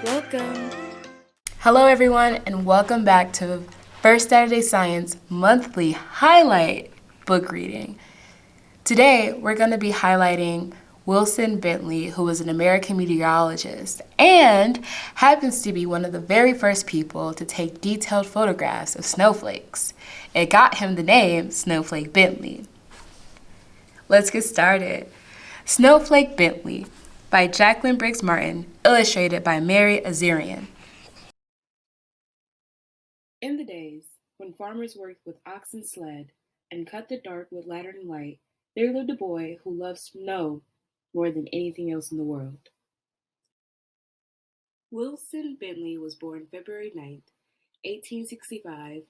Welcome! Hello everyone and welcome back to First Saturday Science Monthly Highlight Book Reading. Today we're going to be highlighting Wilson Bentley, who was an American meteorologist and happens to be one of the very first people to take detailed photographs of snowflakes. It got him the name Snowflake Bentley. Let's get started. Snowflake Bentley by Jacqueline Briggs Martin, illustrated by Mary Azarian. In the days when farmers worked with ox and sled and cut the dark with lantern light, there lived a boy who loved snow more than anything else in the world. Wilson Bentley was born February 9th, 1865,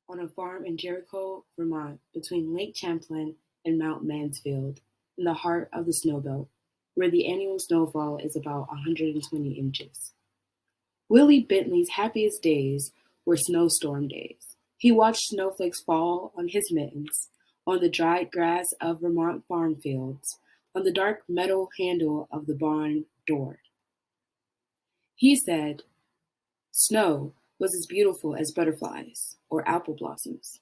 on a farm in Jericho, Vermont, between Lake Champlain and Mount Mansfield, in the heart of the snow belt, where the annual snowfall is about 120 inches. Willie Bentley's happiest days were snowstorm days. He watched snowflakes fall on his mittens, on the dried grass of Vermont farm fields, on the dark metal handle of the barn door. He said, snow was as beautiful as butterflies or apple blossoms.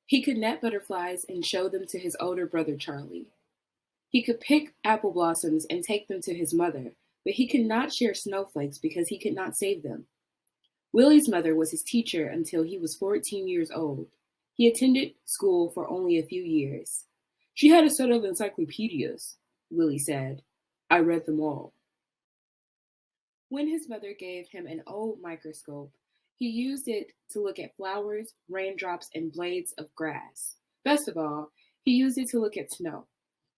He could net butterflies and show them to his older brother Charlie. He could pick apple blossoms and take them to his mother, but he could not share snowflakes because he could not save them. Willie's mother was his teacher until he was 14 years old. He attended school for only a few years. She had a set of encyclopedias, Willie said. I read them all. When his mother gave him an old microscope, he used it to look at flowers, raindrops, and blades of grass. Best of all, he used it to look at snow.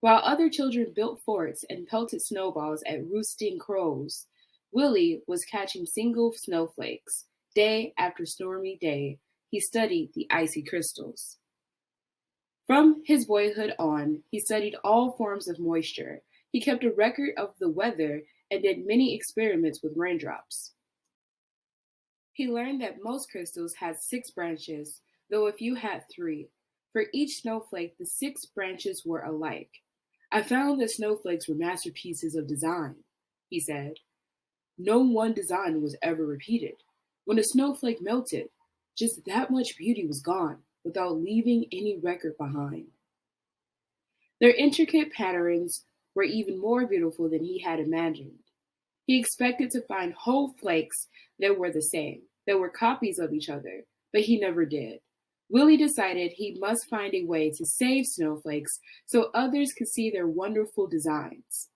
While other children built forts and pelted snowballs at roosting crows, Willie was catching single snowflakes. Day after stormy day, he studied the icy crystals. From his boyhood on, he studied all forms of moisture. He kept a record of the weather and did many experiments with raindrops. He learned that most crystals had 6 branches, though a few had 3. For each snowflake, the 6 branches were alike. I found that snowflakes were masterpieces of design, he said. No one design was ever repeated. When a snowflake melted, just that much beauty was gone without leaving any record behind. Their intricate patterns were even more beautiful than he had imagined. He expected to find whole flakes that were the same, that were copies of each other, but he never did. Willie decided he must find a way to save snowflakes so others could see their wonderful designs.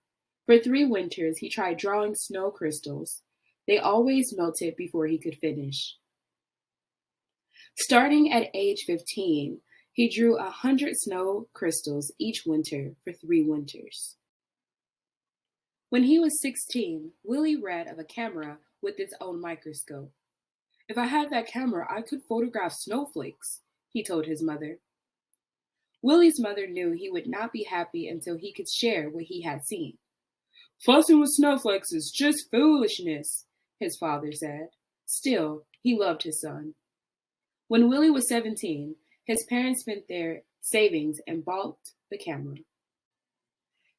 For 3 winters, he tried drawing snow crystals. They always melted before he could finish. Starting at age 15, he drew 100 snow crystals each winter for 3 winters. When he was 16, Willie read of a camera with its own microscope. If I had that camera, I could photograph snowflakes, he told his mother. Willie's mother knew he would not be happy until he could share what he had seen. Fussing with snowflakes is just foolishness, his father said. Still, he loved his son. When Willie was 17, his parents spent their savings and bought the camera.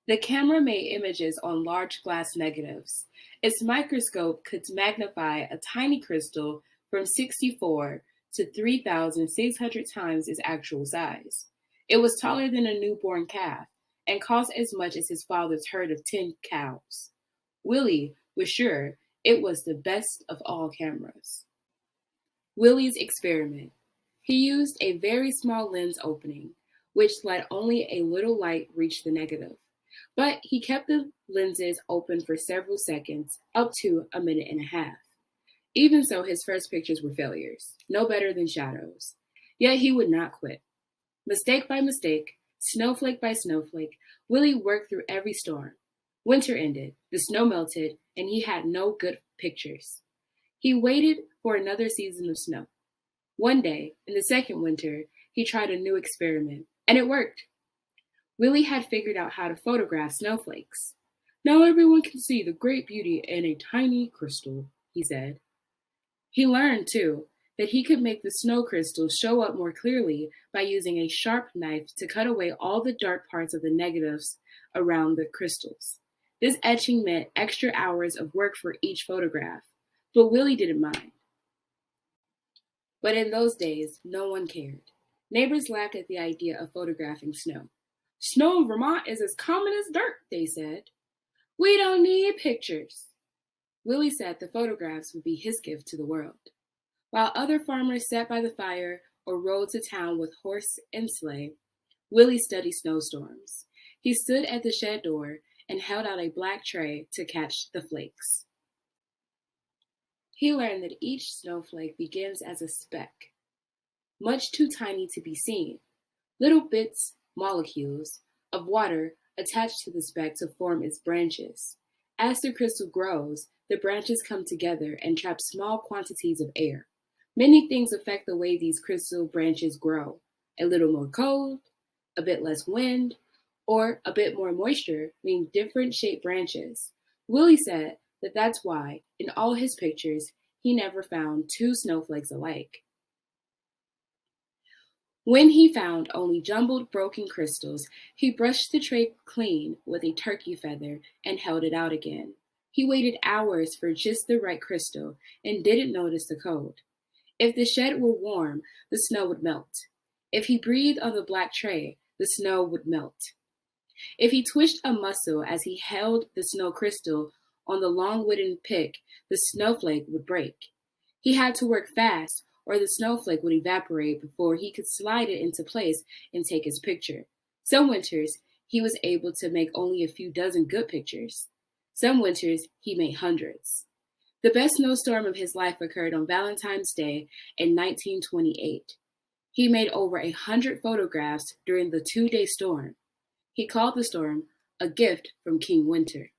The camera made images on large glass negatives. Its microscope could magnify a tiny crystal from 64 to 3,600 times its actual size. It was taller than a newborn calf and cost as much as his father's herd of 10 cows. Willie was sure it was the best of all cameras. Willie's experiment. He used a very small lens opening, which let only a little light reach the negative. But he kept the lenses open for several seconds, up to a minute and a half. Even so, his first pictures were failures, no better than shadows. Yet he would not quit. Mistake by mistake, snowflake by snowflake, Willie worked through every storm. Winter ended, the snow melted, and he had no good pictures. He waited for another season of snow. One day, in the second winter, he tried a new experiment, and it worked. Willie had figured out how to photograph snowflakes. Now everyone can see the great beauty in a tiny crystal, he said. He learned, too, that he could make the snow crystals show up more clearly by using a sharp knife to cut away all the dark parts of the negatives around the crystals. This etching meant extra hours of work for each photograph, but Willie didn't mind. But in those days, no one cared. Neighbors laughed at the idea of photographing snow. Snow in Vermont is as common as dirt, they said. We don't need pictures. Willie said the photographs would be his gift to the world. While other farmers sat by the fire or rode to town with horse and sleigh, Willie studied snowstorms. He stood at the shed door and held out a black tray to catch the flakes. He learned that each snowflake begins as a speck, much too tiny to be seen. Little bits, molecules, of water attached to the speck to form its branches. As the crystal grows, the branches come together and trap small quantities of air. Many things affect the way these crystal branches grow. A little more cold, a bit less wind, or a bit more moisture mean different shaped branches. Willie said that that's why, in all his pictures, he never found two snowflakes alike. When he found only jumbled broken crystals, he brushed the tray clean with a turkey feather and held it out again. He waited hours for just the right crystal and didn't notice the cold. If the shed were warm, the snow would melt. If he breathed on the black tray, the snow would melt. If he twitched a muscle as he held the snow crystal on the long wooden pick, the snowflake would break. He had to work fast, or the snowflake would evaporate before he could slide it into place and take his picture. Some winters, he was able to make only a few dozen good pictures. Some winters, he made hundreds. The best snowstorm of his life occurred on Valentine's Day in 1928. He made over 100 photographs during the 2-day storm. He called the storm a gift from King Winter.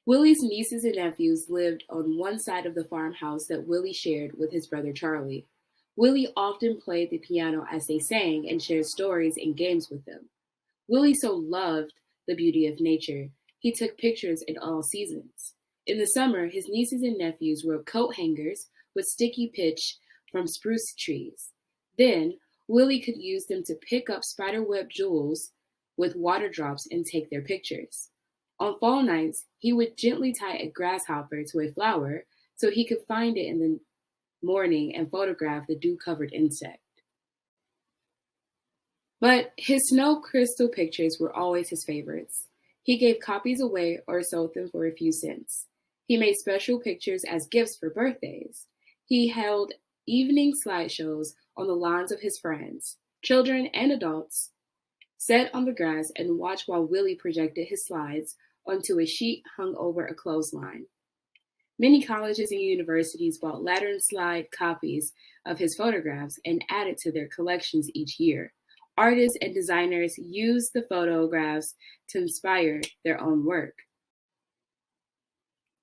Willie's nieces and nephews lived on one side of the farmhouse that Willie shared with his brother Charlie. Willie often played the piano as they sang and shared stories and games with them. Willie so loved the beauty of nature, he took pictures in all seasons. In the summer, his nieces and nephews wrote coat hangers with sticky pitch from spruce trees. Then, Willie could use them to pick up spiderweb jewels with water drops and take their pictures. On fall nights, he would gently tie a grasshopper to a flower so he could find it in the morning and photograph the dew-covered insect. But his snow crystal pictures were always his favorites. He gave copies away or sold them for a few cents. He made special pictures as gifts for birthdays. He held evening slideshows on the lawns of his friends. Children and adults sat on the grass and watched while Willie projected his slides onto a sheet hung over a clothesline. Many colleges and universities bought lantern slide copies of his photographs and added to their collections each year. Artists and designers used the photographs to inspire their own work.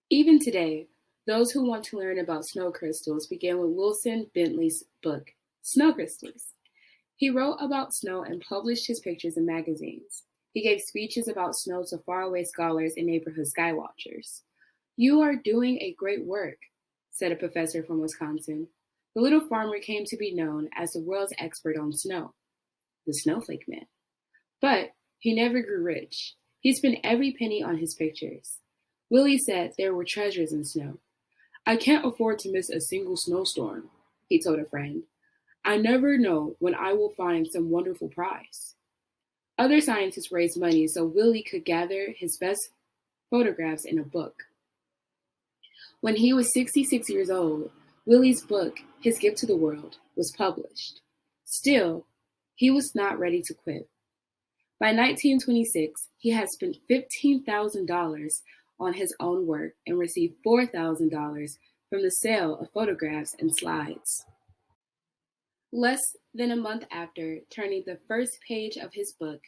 Even today, those who want to learn about snow crystals begin with Wilson Bentley's book, Snow Crystals. He wrote about snow and published his pictures in magazines. He gave speeches about snow to faraway scholars and neighborhood skywatchers. "You are doing a great work," said a professor from Wisconsin. The little farmer came to be known as the world's expert on snow, the Snowflake Man. But he never grew rich. He spent every penny on his pictures. Willie said there were treasures in snow. "I can't afford to miss a single snowstorm," he told a friend. "I never know when I will find some wonderful prize." Other scientists raised money so Willie could gather his best photographs in a book. When he was 66 years old, Willie's book, His Gift to the World, was published. Still, he was not ready to quit. By 1926, he had spent $15,000 on his own work and received $4,000 from the sale of photographs and slides. Less than a month after turning the first page of his book,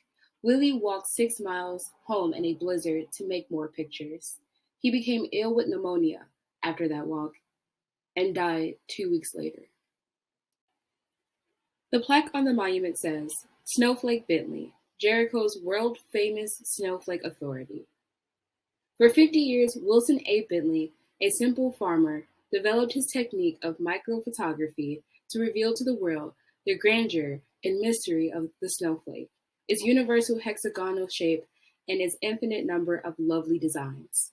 Willie walked 6 miles home in a blizzard to make more pictures. He became ill with pneumonia after that walk and died 2 weeks later. The plaque on the monument says, "Snowflake Bentley, Jericho's world-famous snowflake authority." For 50 years, Wilson A. Bentley, a simple farmer, developed his technique of microphotography to reveal to the world the grandeur and mystery of the snowflake. Its universal hexagonal shape and its infinite number of lovely designs.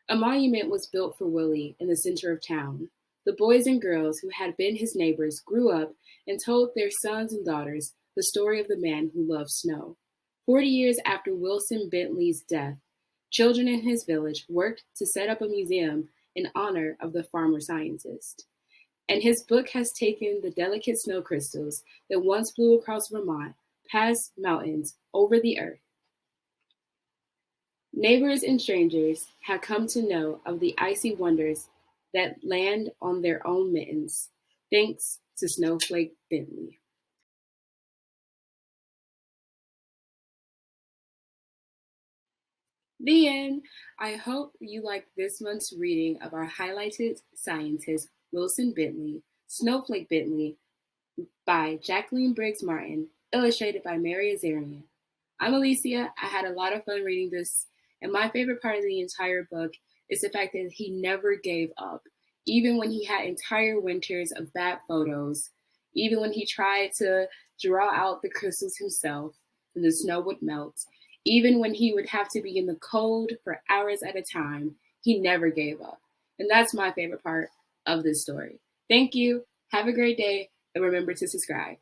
A monument was built for Willie in the center of town. The boys and girls who had been his neighbors grew up and told their sons and daughters the story of the man who loved snow. 40 years after Wilson Bentley's death, children in his village worked to set up a museum in honor of the farmer scientist. And his book has taken the delicate snow crystals that once blew across Vermont, past mountains, over the earth. Neighbors and strangers have come to know of the icy wonders that land on their own mittens, thanks to Snowflake Bentley. The end. I hope you liked this month's reading of our highlighted scientist, Wilson Bentley, Snowflake Bentley, by Jacqueline Briggs Martin, illustrated by Mary Azarian. I'm Alyssia. I had a lot of fun reading this, and my favorite part of the entire book is the fact that he never gave up. Even when he had entire winters of bad photos, even when he tried to draw out the crystals himself and the snow would melt, even when he would have to be in the cold for hours at a time, he never gave up. And that's my favorite part of this story. Thank you. Have a great day, and remember to subscribe.